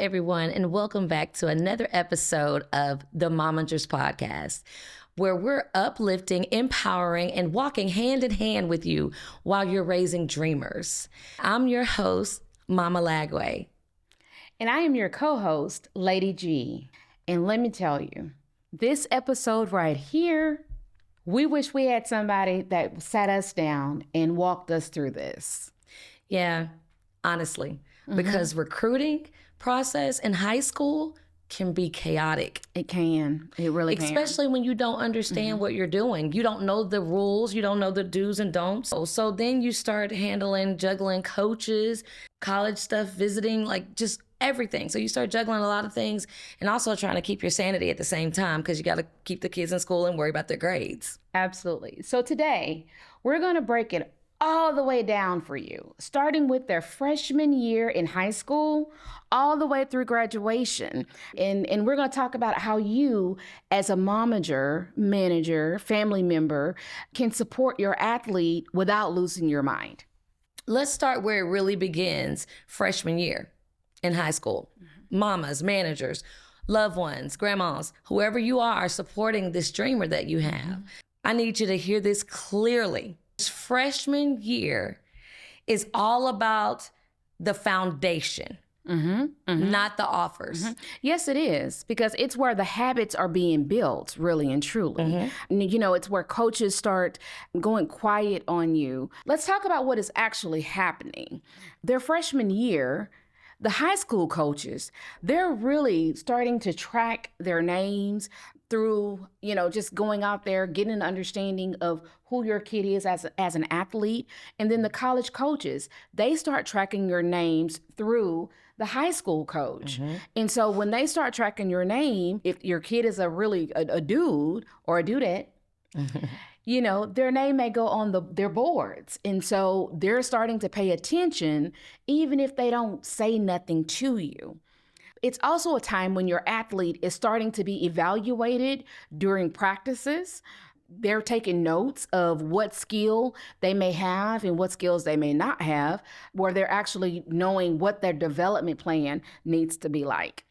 everyone, and welcome back to another episode of the Momagers podcast, where we're uplifting, empowering, and walking hand in hand with you while you're raising dreamers. I'm your host, Mama Laguay. And I am your co-host, Lady G. And let me tell you, this episode right here, we wish we had somebody that sat us down and walked us through this. Yeah, honestly, because recruiting process in high school can be chaotic. It can. It really can. Especially when you don't understand what you're doing. You don't know the rules. You don't know the do's and don'ts. So then you start juggling coaches, college stuff, visiting, like just everything. So you start juggling a lot of things and also trying to keep your sanity at the same time because you got to keep the kids in school and worry about their grades. Absolutely. So today, we're going to break it all the way down for you, starting with their freshman year in high school, all the way through graduation. And we're going to talk about how you, as a momager, manager, family member, can support your athlete without losing your mind. Let's start where it really begins, freshman year in high school. Mamas, managers, loved ones, grandmas, whoever you are supporting this dreamer that you have. I need you to hear this clearly. Freshman year is all about the foundation, not the offers. Yes, it is, because it's where the habits are being built, really and truly. You know, it's where coaches start going quiet on you. Let's talk about what is actually happening. Their freshman year, the high school coaches, they're really starting to track their names through, you know, just going out there, getting an understanding of who your kid is as an athlete. And then the college coaches, they start tracking your names through the high school coach. And so when they start tracking your name, if your kid is a dude or a dudette, you know, their name may go on their boards. And so they're starting to pay attention, even if they don't say nothing to you. It's also a time when your athlete is starting to be evaluated during practices. They're taking notes of what skill they may have and what skills they may not have, where they're actually knowing what their development plan needs to be like.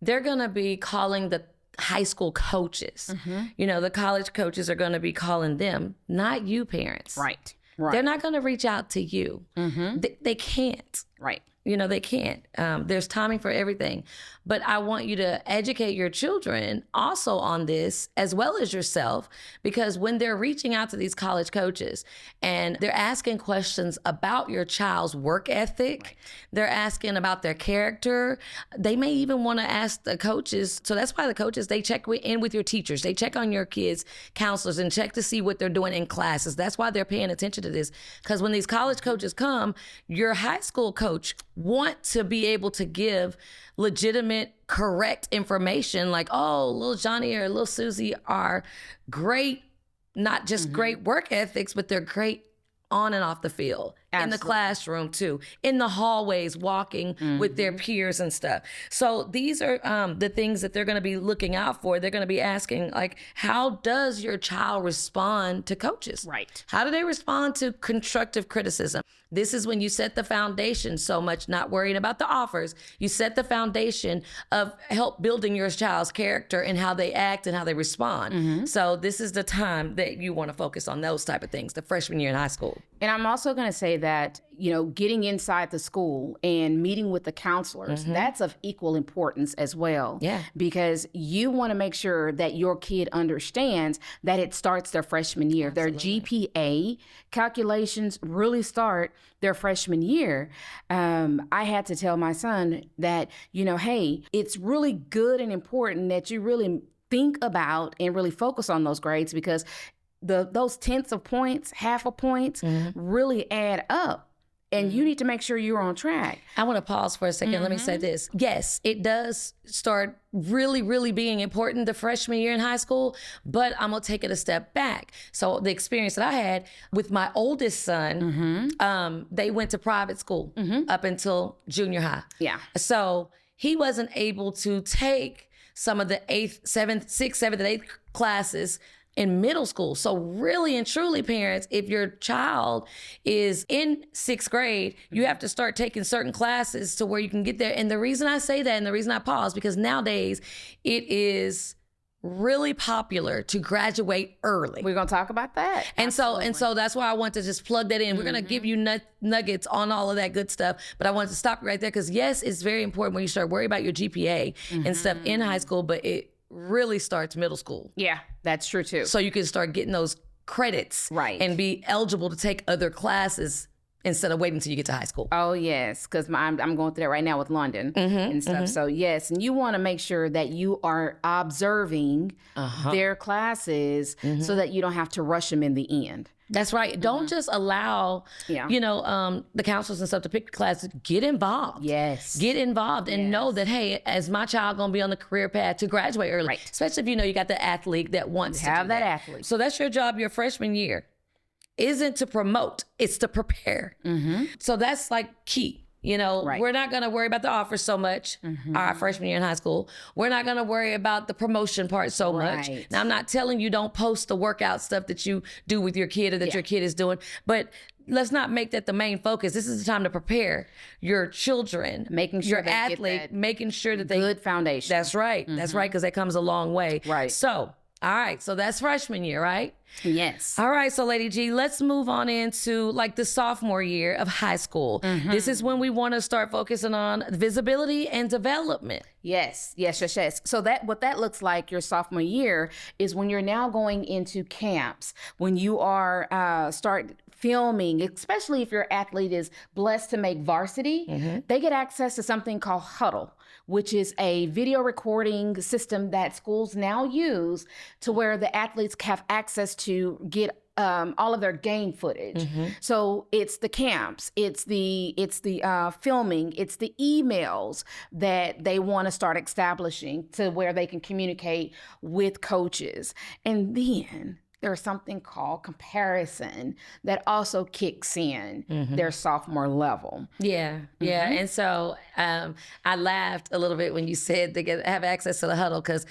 They're going to be calling the high school coaches. You know, the college coaches are going to be calling them, not you parents. Right. They're not going to reach out to you. They can't. Right. You know, they can't. There's timing for everything. But I want you to educate your children also on this, as well as yourself, because when they're reaching out to these college coaches and they're asking questions about your child's work ethic, they're asking about their character, they may even want to ask the coaches. So that's why the coaches, they check in with your teachers. They check on your kids' counselors and check to see what they're doing in classes. That's why they're paying attention to this. Because when these college coaches come, your high school coach want to be able to give legitimate, correct information like, oh, little Johnny or little Susie are great, not just great work ethics, but they're great on and off the field. Absolutely. In the classroom too, in the hallways, walking with their peers and stuff. So these are the things that they're going to be looking out for. They're going to be asking, like, how does your child respond to coaches? Right. How do they respond to constructive criticism? This is when you set the foundation, so much not worrying about the offers. You set the foundation of help building your child's character and how they act and how they respond. So this is the time that you want to focus on those type of things, the freshman year in high school. And I'm also going to say that, you know, getting inside the school and meeting with the counselors, that's of equal importance as well. Yeah. Because you want to make sure that your kid understands that it starts their freshman year. Absolutely. Their GPA calculations really start their freshman year. I had to tell my son that, you know, hey, it's really good and important that you really think about and really focus on those grades, because those tenths of points, half a point really add up. And you need to make sure you're on track. I want to pause for a second. Let me say this. Yes, it does start really, really being important the freshman year in high school, but I'm going to take it a step back. So the experience that I had with my oldest son, they went to private school up until junior high. Yeah. So he wasn't able to take some of the 6th, 7th, and 8th classes in middle school. So really and truly, parents, if your child is in 6th grade, you have to start taking certain classes to where you can get there. And the reason I say that and the reason I pause, because nowadays it is really popular to graduate early. We're going to talk about that. And so that's why I want to just plug that in. We're going to give you nuggets on all of that good stuff, but I want to stop you right there because yes, it's very important when you start worrying about your GPA and stuff in high school, but it really starts middle school. Yeah, that's true too. So you can start getting those credits and be eligible to take other classes instead of waiting until you get to high school. Oh, yes, because I'm going through that right now with London and stuff. So, yes, and you want to make sure that you are observing their classes so that you don't have to rush them in the end. That's right. Don't just allow, the counselors and stuff to pick the classes. Get involved. Yes. Get involved and know that, hey, as my child going to be on the career path to graduate early, especially if you know you got the athlete that wants to have do that athlete. So that's your job your freshman year. Isn't to promote, it's to prepare. So that's like key. We're not going to worry about the offers so much our freshman year in high school. We're not going to worry about the promotion part so much. Now, I'm not telling you don't post the workout stuff that you do with your kid or that your kid is doing, but let's not make that the main focus. This is the time to prepare your children, making sure your athlete, making sure that they good foundation. That's right. That's right, because that comes a long way. Right. So, all right. So that's freshman year, right? Yes. All right. So Lady G, let's move on into like the sophomore year of high school. This is when we want to start focusing on visibility and development. Yes. So what that looks like your sophomore year is when you're now going into camps, when you are start filming, especially if your athlete is blessed to make varsity, they get access to something called Huddle, which is a video recording system that schools now use to where the athletes have access to get all of their game footage. So it's the camps, it's the filming, it's the emails that they want to start establishing to where they can communicate with coaches. And then there's something called comparison that also kicks in their sophomore level. Yeah. And so I laughed a little bit when you said they have access to the Huddle because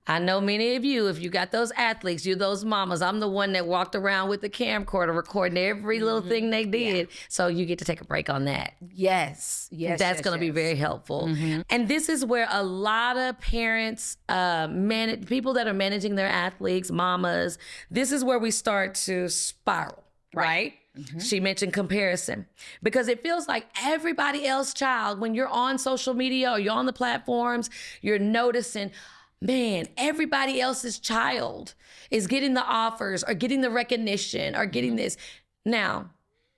I know many of you, if you got those athletes, you those mamas, I'm the one that walked around with the camcorder recording every little thing they did. So you get to take a break on that. Yes. That's going to be very helpful. And this is where a lot of parents, people that are managing their athletes, mamas, this is where we start to spiral, right? She mentioned comparison because it feels like everybody else's child, when you're on social media or you're on the platforms, you're noticing, man, everybody else's child is getting the offers or getting the recognition or getting this. Now,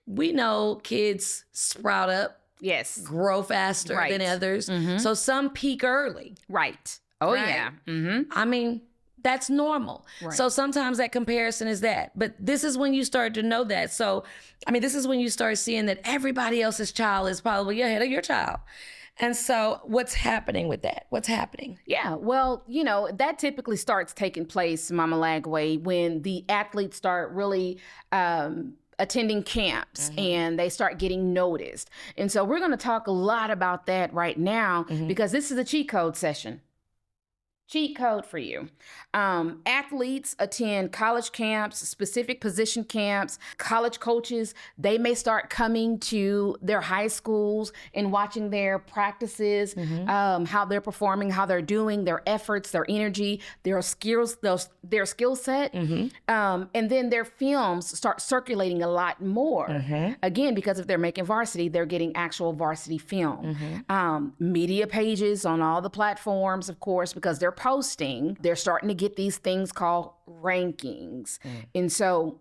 we know kids sprout up, grow faster than others. So some peak early. Right. Oh, yeah. I mean, that's normal. So sometimes that comparison is that. But this is when you start to know that. So, I mean, this is when you start seeing that everybody else's child is probably ahead of your child. And so what's happening with that? What's happening? Yeah, well, that typically starts taking place, Mama Laguay, when the athletes start really attending camps and they start getting noticed. And so we're going to talk a lot about that right now because this is a cheat code session. Cheat code for you. Athletes attend college camps, specific position camps. College coaches, they may start coming to their high schools and watching their practices, how they're performing, how they're doing, their efforts, their energy, their skills, their skill set. And then their films start circulating a lot more. Again, because if they're making varsity, they're getting actual varsity film. Media pages on all the platforms, of course, because they're posting, they're starting to get these things called rankings. And so,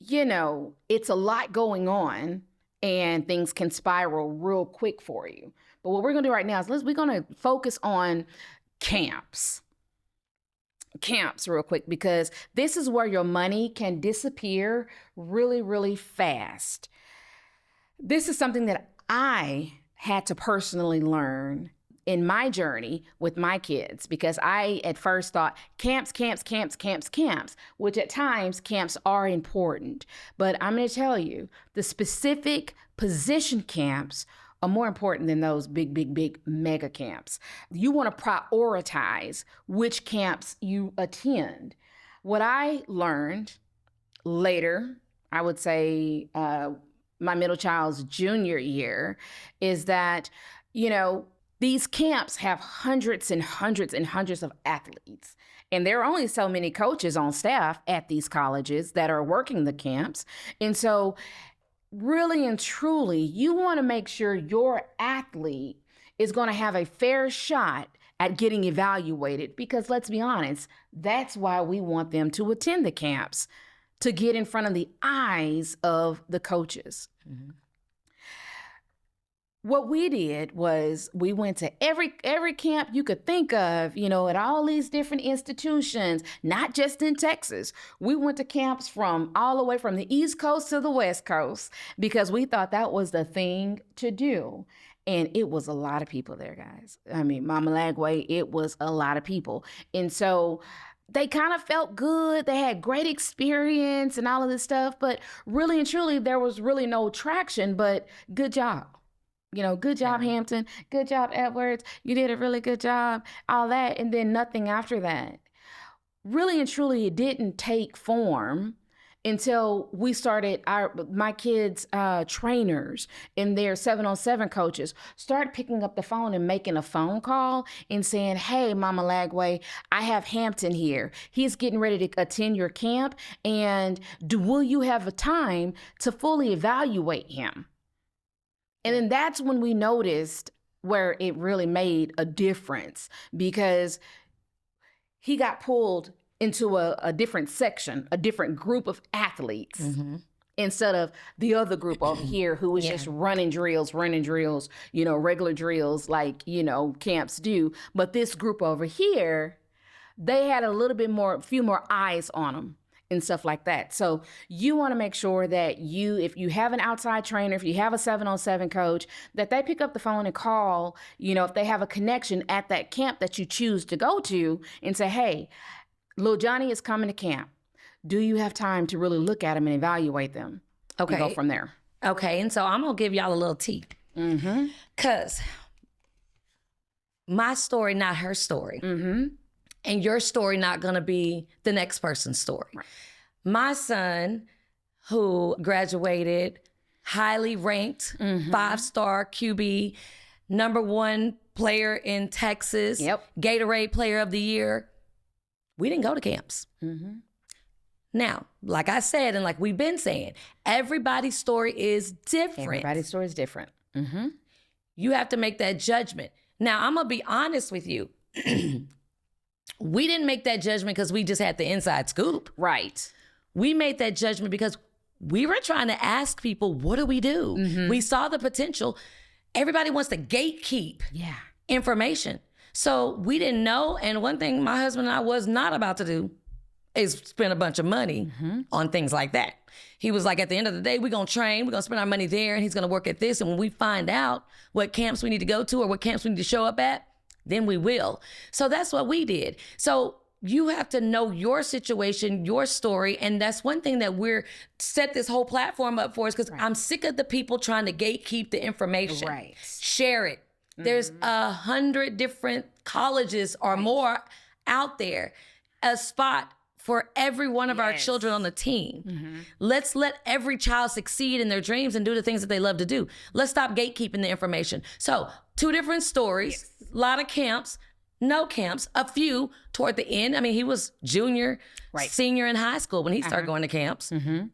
it's a lot going on and things can spiral real quick for you. But what we're going to do right now is we're going to focus on camps real quick, because this is where your money can disappear really, really fast. This is something that I had to personally learn in my journey with my kids, because I at first thought camps, which at times camps are important. But I'm going to tell you, the specific position camps are more important than those big mega camps. You want to prioritize which camps you attend. What I learned later, I would say my middle child's junior year, is that, these camps have hundreds and hundreds and hundreds of athletes. And there are only so many coaches on staff at these colleges that are working the camps. And so really and truly, you want to make sure your athlete is going to have a fair shot at getting evaluated, because let's be honest, that's why we want them to attend the camps, to get in front of the eyes of the coaches. Mm-hmm. What we did was we went to every camp you could think of, at all these different institutions, not just in Texas. We went to camps from all the way from the East Coast to the West Coast, because we thought that was the thing to do. And it was a lot of people there, guys. I mean, Mama Laguay, it was a lot of people. And so they kind of felt good. They had great experience and all of this stuff. But really and truly, there was really no traction, but good job. Good job, Hampton. Good job, Edwards. You did a really good job. All that. And then nothing after that. Really and truly, it didn't take form until we started my kids' trainers and their 7-on-7 coaches started picking up the phone and making a phone call and saying, hey, Mama Laguay, I have Hampton here. He's getting ready to attend your camp. And will you have a time to fully evaluate him? And then that's when we noticed where it really made a difference, because he got pulled into a different section, a different group of athletes, mm-hmm. instead of the other group over here who was just running drills, regular drills like, camps do. But this group over here, they had a few more eyes on them and stuff like that. So you want to make sure that if you have an outside trainer, if you have a 7-on-7 coach, that they pick up the phone and call, if they have a connection at that camp that you choose to go to, and say, hey, little Johnny is coming to camp. Do you have time to really look at them and evaluate them? Okay. And go from there. Okay. And so I'm going to give y'all a little tea. Mm-hmm. Because my story, not her story. Mm-hmm. And your story not going to be the next person's story. Right. My son, who graduated highly ranked, mm-hmm. 5-star QB, number 1 player in Texas, Gatorade Player of the Year, we didn't go to camps. Mm-hmm. Now, like I said, and like we've been saying, everybody's story is different. Everybody's story is different. Mm-hmm. You have to make that judgment. Now, I'm going to be honest with you. We didn't make that judgment because we just had the inside scoop. Right. We made that judgment because we were trying to ask people, what do we do? Mm-hmm. We saw the potential. Everybody wants to gatekeep information. So we didn't know. And one thing my husband and I was not about to do is spend a bunch of money on things like that. He was like, at the end of the day, we're going to train. We're going to spend our money there. And he's going to work at this. And when we find out what camps we need to go to or what camps we need to show up at, then we will. So that's what we did. So you have to know your situation, your story. And that's one thing that we're set this whole platform up for, is because I'm sick of the people trying to gatekeep the information. Right. Share it. Mm-hmm. There's 100 different colleges or more out there. A spot for every one of our children on the team. Mm-hmm. Let's let every child succeed in their dreams and do the things that they love to do. Let's stop gatekeeping the information. So 2 different stories, a lot of camps, no camps, a few toward the end. I mean, he was junior, senior in high school when he started going to camps. Mm-hmm.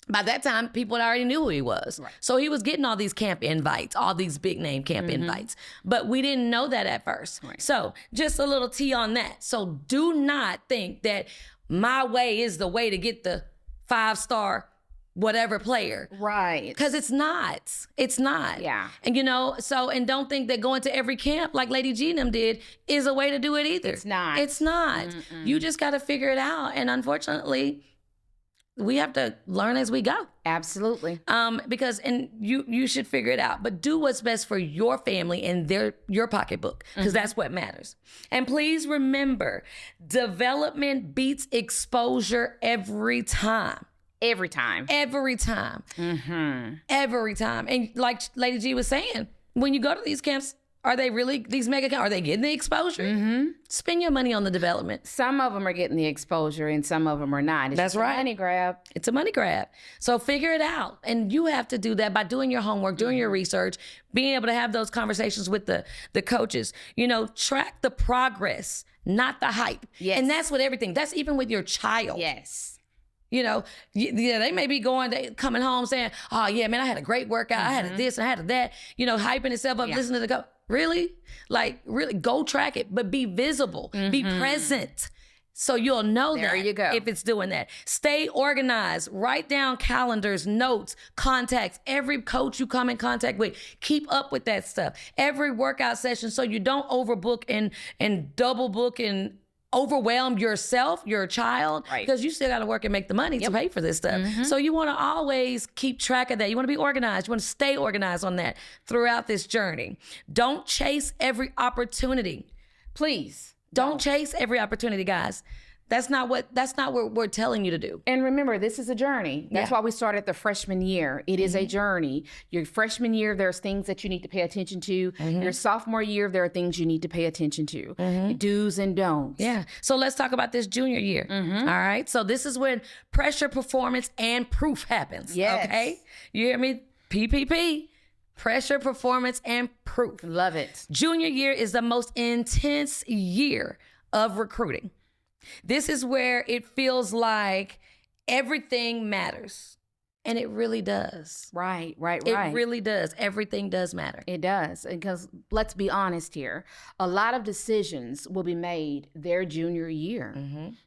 By that time, people already knew who he was. Right. So he was getting all these camp invites, all these big name camp invites. But we didn't know that at first. Right. So just a little tea on that. So do not think that my way is the way to get the 5-star whatever player. Right. Because it's not. It's not. Yeah. And and don't think that going to every camp like Lady G and them did is a way to do it either. It's not. It's not. Mm-mm. You just got to figure it out. And unfortunately, we have to learn as we go. Absolutely. Because you should figure it out, but do what's best for your family and your pocketbook, because that's what matters. And please remember, development beats exposure every time. Every time. Every time. Mm-hmm. Every time. And like Lady G was saying, when you go to these camps, Are they really, these mega, are they getting the exposure? Spend your money on the development. Some of them are getting the exposure and some of them are not. It's That's just right. a money grab. It's a money grab. So figure it out. And you have to do that by doing your homework, doing your research, being able to have those conversations with the coaches. Track the progress, not the hype. Yes. And that's with everything. That's even with your child. Yes. They may be coming home saying, oh, yeah, man, I had a great workout. I had a this, I had a that, hyping itself up, listening to the coach. Really? Really go track it, but be visible, be present. So you'll know there you go. if it's doing that. Stay organized. Write down calendars, notes, contacts. Every coach you come in contact with, keep up with that stuff. Every workout session so you don't overbook and double book and overwhelm yourself, your child, because you still got to work and make the money to pay for this stuff. So you want to always keep track of that. You want to be organized. You want to stay organized on that throughout this journey. Don't chase every opportunity. Please. Don't chase every opportunity, guys. That's not what we're telling you to do. And remember, this is a journey. That's why we started the freshman year. It is a journey. Your freshman year, there's things that you need to pay attention to. Your sophomore year, there are things you need to pay attention to. Do's and don'ts. Yeah. So let's talk about this junior year. All right. So this is when pressure, performance, and proof happens. Yes. Okay. You hear me? PPP. Pressure, performance, and proof. Love it. Junior year is the most intense year of recruiting. This is where it feels like everything matters. And it really does. Right. It really does. Everything does matter. It does. Because let's be honest here. A lot of decisions will be made their junior year.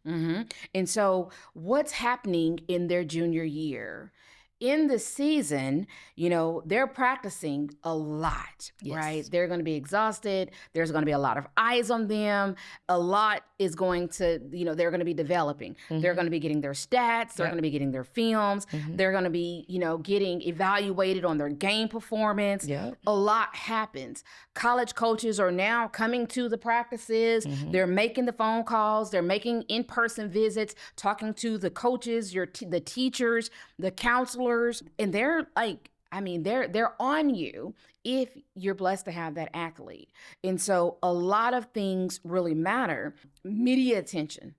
And so what's happening in their junior year? In the season, they're practicing a lot, right? They're going to be exhausted. There's going to be a lot of eyes on them. A lot is going to, they're going to be developing. They're going to be getting their stats. They're going to be getting their films. They're going to be, getting evaluated on their game performance. A lot happens. College coaches are now coming to the practices. They're making the phone calls. They're making in-person visits, talking to the coaches, the teachers, the counselors. And they're they're on you if you're blessed to have that athlete. And so a lot of things really matter. Media attention.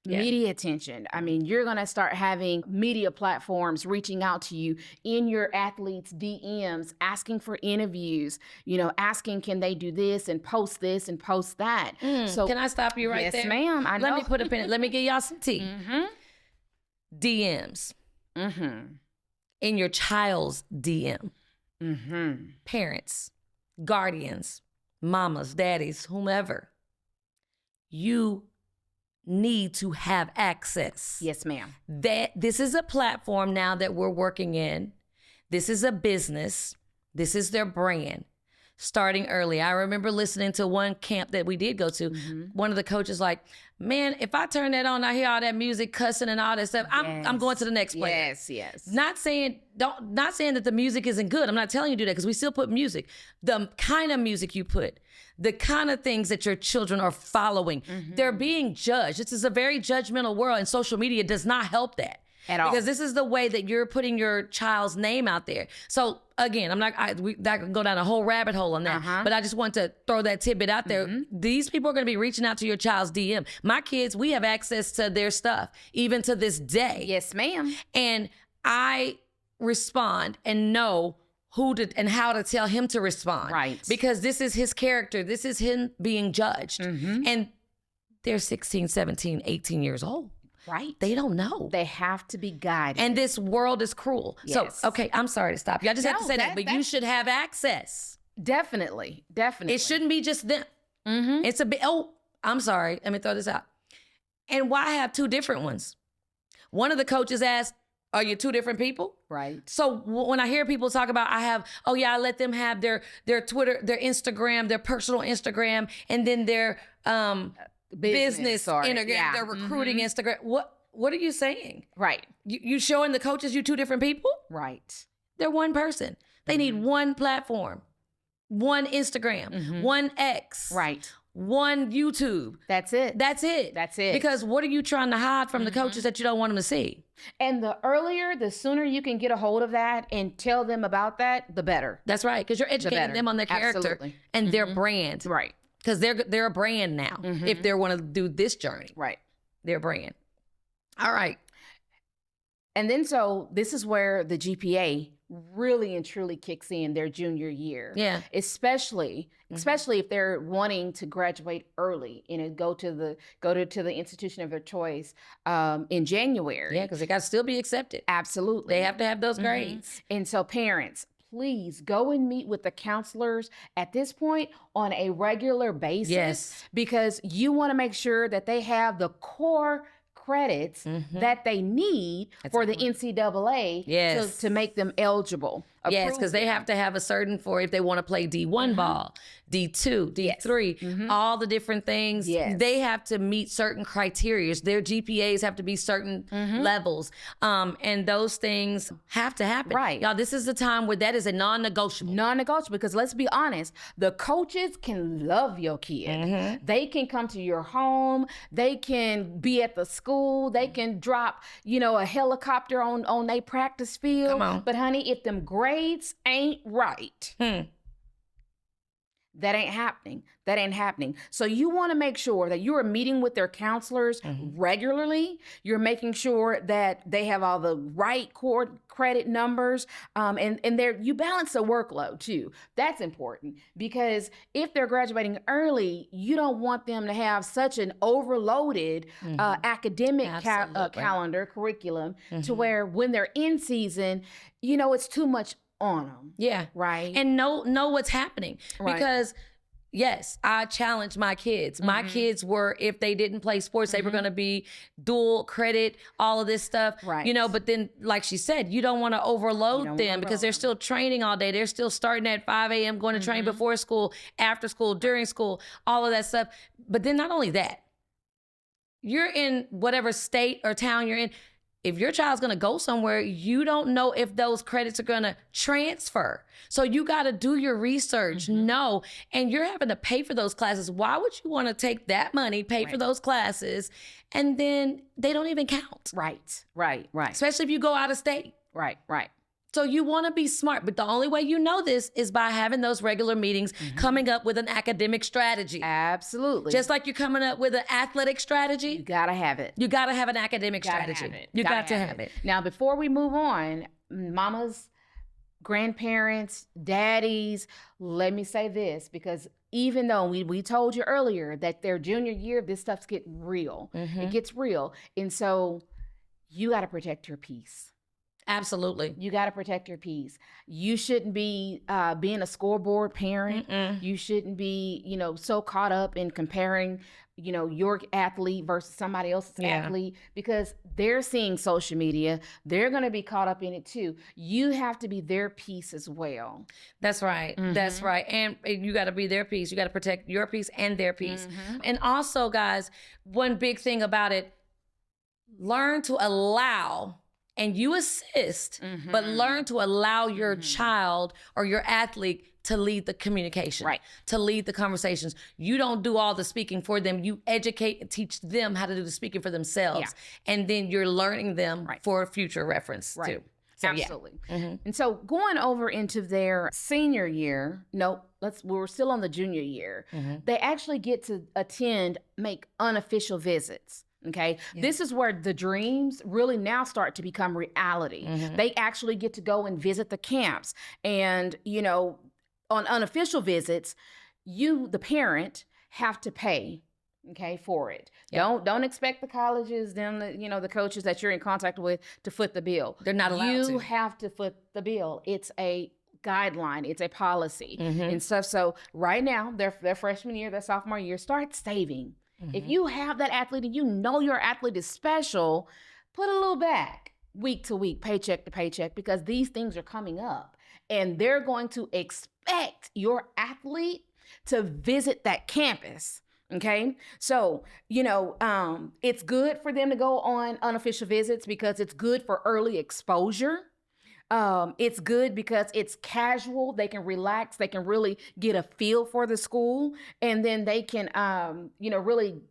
You're going to start having media platforms reaching out to you in your athletes' DMs, asking for interviews, asking, can they do this and post that? So can I stop you right there? Yes, ma'am. I know. Let me put a pin. Let me give y'all some tea. DMs. In your child's DM. Parents, guardians, mamas, daddies, whomever. You need to have access. Yes, ma'am. This is a platform now that we're working in. This is a business. This is their brand. Starting early. I remember listening to one camp that we did go to. One of the coaches like, man, if I turn that on, I hear all that music, cussing and all that stuff. I'm going to the next player. Yes. Not saying that the music isn't good. I'm not telling you to do that because we still put music. The kind of music you put, the kind of things that your children are following, they're being judged. This is a very judgmental world, and social media does not help that. At all. Because this is the way that you're putting your child's name out there. So again, we can go down a whole rabbit hole on that, but I just want to throw that tidbit out there. These people are going to be reaching out to your child's DM. My kids, we have access to their stuff, even to this day. Yes, ma'am. And I respond and know and how to tell him to respond. Right. Because this is his character. This is him being judged. And they're 16, 17, 18 years old. Right. They don't know. They have to be guided. And this world is cruel. Yes. So, okay, I'm sorry to stop you. I just have to say that, but you should have access. Definitely. It shouldn't be just them. It's a bit, I'm sorry. Let me throw this out. And why have two different ones? One of the coaches asked, are you two different people? Right. So when I hear people talk about, I let them have their Twitter, their Instagram, their personal Instagram, and then their business Instagram, their recruiting Instagram. What are you saying? Right. You showing the coaches you two different people? Right. They're one person. They need one platform, one Instagram, one X. Right. one YouTube. That's it. That's it. That's it. Because what are you trying to hide from the coaches that you don't want them to see? And the sooner you can get a hold of that and tell them about that, the better. That's right. Because you're educating them on their character Absolutely. and their brand. Right. Because they're a brand now. If they want to do this journey. Right. They're a brand. All right. And then so this is where the GPA really and truly kicks in their junior year. Yeah. Especially if they're wanting to graduate early and go to the institution of their choice in January. Yeah, because they got to still be accepted. Absolutely. They have to have those grades. And so parents, please go and meet with the counselors at this point on a regular basis. Yes. Because you want to make sure that they have the core credits that they need for the NCAA to make them eligible. Yes, because they have to have a certain for if they want to play D1 ball, D2, D3, all the different things. Yes. They have to meet certain criteria. Their GPAs have to be certain levels. And those things have to happen. Right. Y'all, this is the time where that is a non-negotiable. Non-negotiable, because let's be honest, the coaches can love your kid. They can come to your home. They can be at the school. They can drop, a helicopter on their practice field. Come on. But honey, if them grades ain't right, that ain't happening. That ain't happening. So you want to make sure that you are meeting with their counselors regularly. You're making sure that they have all the right core credit numbers, and you balance the workload too. That's important, because if they're graduating early, you don't want them to have such an overloaded academic calendar curriculum to where when they're in season, it's too much on them. Yeah. Right. And know what's happening. Right. Because yes, I challenge my kids. My kids were, if they didn't play sports, they were going to be dual credit, all of this stuff. Right. But then, like she said, you don't want to overload them because they're still training all day. They're still starting at 5 a.m., going to train before school, after school, during school, all of that stuff. But then not only that, you're in whatever state or town you're in. If your child's going to go somewhere, you don't know if those credits are going to transfer. So you got to do your research, know, and you're having to pay for those classes. Why would you want to take that money, pay for those classes, and then they don't even count? Right. Especially if you go out of state. Right. So you want to be smart, but the only way you know this is by having those regular meetings, coming up with an academic strategy. Absolutely. Just like you're coming up with an athletic strategy. You got to have it. You got to have an academic strategy. You got to have it. Now, before we move on, mamas, grandparents, daddies, let me say this, because even though we told you earlier that their junior year, this stuff's getting real. It gets real. And so you got to protect your peace. Absolutely. You got to protect your peace. You shouldn't be being a scoreboard parent. You shouldn't be, so caught up in comparing, your athlete versus somebody else's athlete, because they're seeing social media. They're going to be caught up in it too. You have to be their peace as well. That's right. That's right. And you got to be their peace. You got to protect your peace and their peace. And also, guys, one big thing about it, learn to allow, and you assist, but learn to allow your child or your athlete to lead the communication, to lead the conversations. You don't do all the speaking for them. You educate and teach them how to do the speaking for themselves. And then you're learning them for future reference too. So, absolutely. And so going over into their senior year, we're still on the junior year. They actually get to make unofficial visits. Okay. This is where the dreams really now start to become reality. They actually get to go and visit the camps. And, on unofficial visits, you, the parent, have to pay, for it. Don't expect the colleges, the coaches that you're in contact with to foot the bill. They're not allowed to. You have to foot the bill. It's a guideline. It's a policy and stuff. So right now, their freshman year, their sophomore year, start saving. If you have that athlete and your athlete is special, put a little back week to week, paycheck to paycheck, because these things are coming up and they're going to expect your athlete to visit that campus. Okay. So, it's good for them to go on unofficial visits because it's good for early exposure. It's good because it's casual. They can relax. They can really get a feel for the school, and then they can, really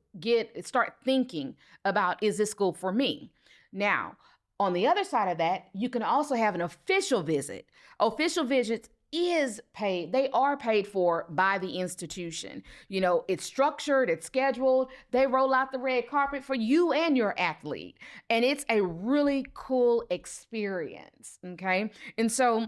start thinking about, is this school for me? Now, on the other side of that, you can also have an official visit. Official visits is paid. They are paid for by the institution. It's structured, it's scheduled. They roll out the red carpet for you and your athlete. And it's a really cool experience. Okay. And so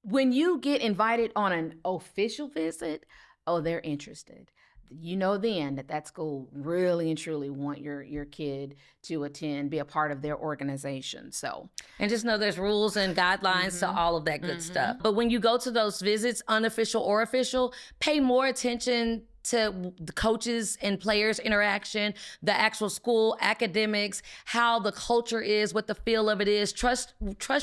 when you get invited on an official visit, oh, they're interested. Then that school really and truly want your kid to attend, be a part of their organization. So, and just know there's rules and guidelines to all of that good stuff. But when you go to those visits, unofficial or official, pay more attention to the coaches and players interaction, the actual school academics, how the culture is, what the feel of it is. Trust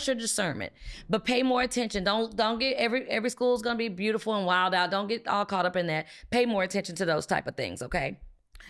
your discernment, but pay more attention. Don't get every school is going to be beautiful and wild out. Don't get all caught up in that. Pay more attention to those type of things. Okay.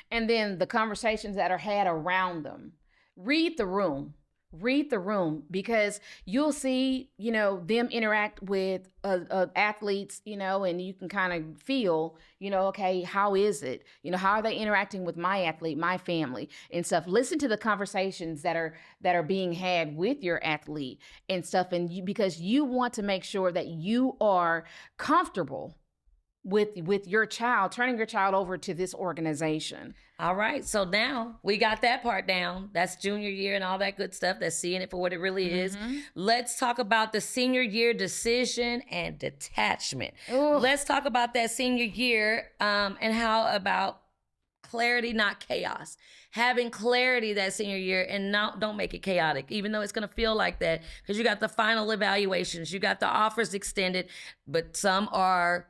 And then the conversations that are had around them. Read the room, because you'll see, them interact with athletes, and you can kind of feel, okay, how is it? How are they interacting with my athlete, my family and stuff? Listen to the conversations that are being had with your athlete and stuff. And because you want to make sure that you are comfortable with your child, turning your child over to this organization. All right. So now we got that part down. That's junior year and all that good stuff. That's seeing it for what it really is. Let's talk about the senior year decision and detachment. Ooh. Let's talk about that senior year and how about clarity, not chaos. Having clarity that senior year and don't make it chaotic, even though it's going to feel like that, because you got the final evaluations, you got the offers extended, but some are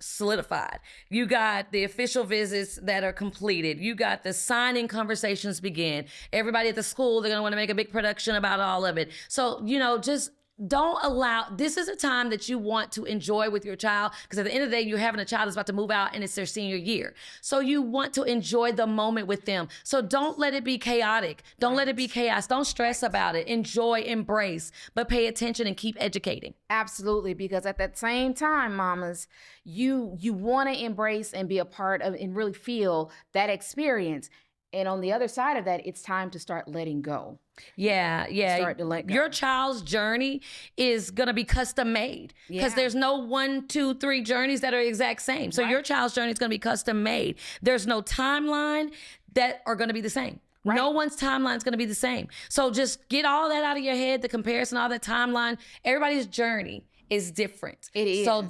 solidified. You got the official visits that are completed. You got the signing conversations begin. Everybody at the school, they're going to want to make a big production about all of it. So, just don't allow, this is a time that you want to enjoy with your child, because at the end of the day, you're having a child that's about to move out and it's their senior year. So you want to enjoy the moment with them. So don't let it be chaotic. Don't let it be chaos. Don't stress about it. Enjoy, embrace, but pay attention and keep educating. Absolutely. Because at that same time, mamas, you want to embrace and be a part of and really feel that experience. And on the other side of that, it's time to start letting go. Yeah. Start to let go. Your child's journey is going to be custom made, because there's no 1, 2, 3 journeys that are exact same. So your child's journey is going to be custom made. There's no timeline that are going to be the same. Right. No one's timeline is going to be the same. So just get all that out of your head, the comparison, all that timeline. Everybody's journey is different. It is. So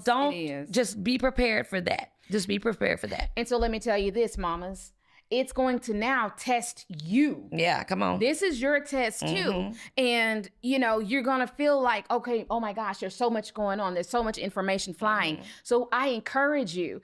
just be prepared for that. Just be prepared for that. And so let me tell you this, mamas. It's going to now test you. Yeah, come on. This is your test too. And, you're going to feel like, okay, oh my gosh, there's so much going on. There's so much information flying. So I encourage you,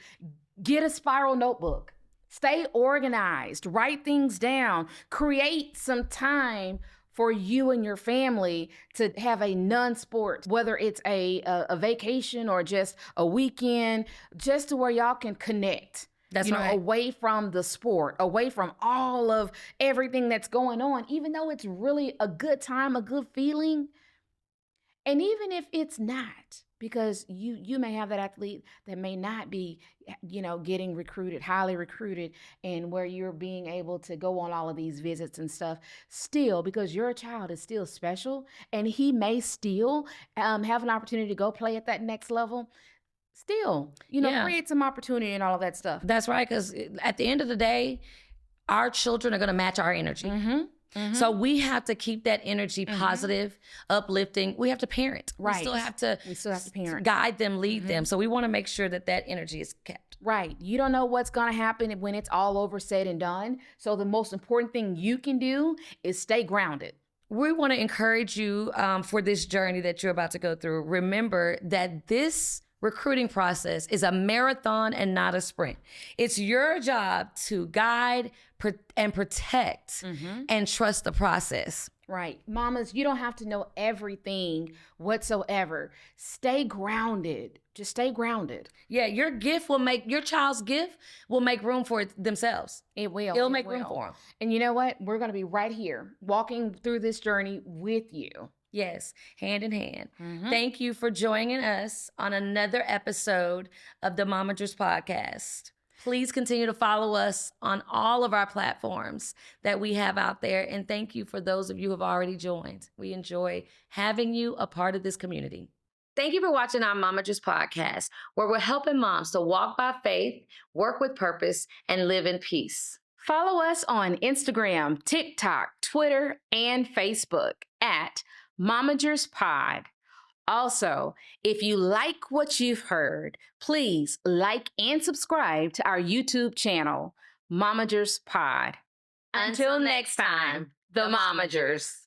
get a spiral notebook. Stay organized. Write things down. Create some time for you and your family to have a non-sport, whether it's a vacation or just a weekend, just to where y'all can connect. That's right. Away from the sport, away from all of everything that's going on, even though it's really a good time, a good feeling. And even if it's not, because you may have that athlete that may not be, getting recruited, highly recruited, and where you're being able to go on all of these visits and stuff, still, because your child is still special and he may still have an opportunity to go play at that next level. Still, create some opportunity and all of that stuff. That's right, because at the end of the day, our children are going to match our energy. So we have to keep that energy positive, uplifting. We have to parent. Right. We still have to parent. Guide them, lead them. So we want to make sure that energy is kept. Right. You don't know what's going to happen when it's all over, said and done. So the most important thing you can do is stay grounded. We want to encourage you for this journey that you're about to go through. Remember that this recruiting process is a marathon and not a sprint. It's your job to guide and protect and trust the process. Right. Mamas, you don't have to know everything whatsoever. Stay grounded. Just stay grounded. Yeah, your child's gift will make room for it themselves. It will. It'll make room for them. And you know what? We're going to be right here walking through this journey with you. Yes, hand in hand. Mhm. Thank you for joining us on another episode of the Momagers podcast. Please continue to follow us on all of our platforms that we have out there. And thank you for those of you who have already joined. We enjoy having you a part of this community. Thank you for watching our Momagers podcast, where we're helping moms to walk by faith, work with purpose, and live in peace. Follow us on Instagram, TikTok, Twitter, and Facebook at Momagers Pod. Also, if you like what you've heard, please like and subscribe to our YouTube channel, Momagers Pod. Until next time, the Momagers.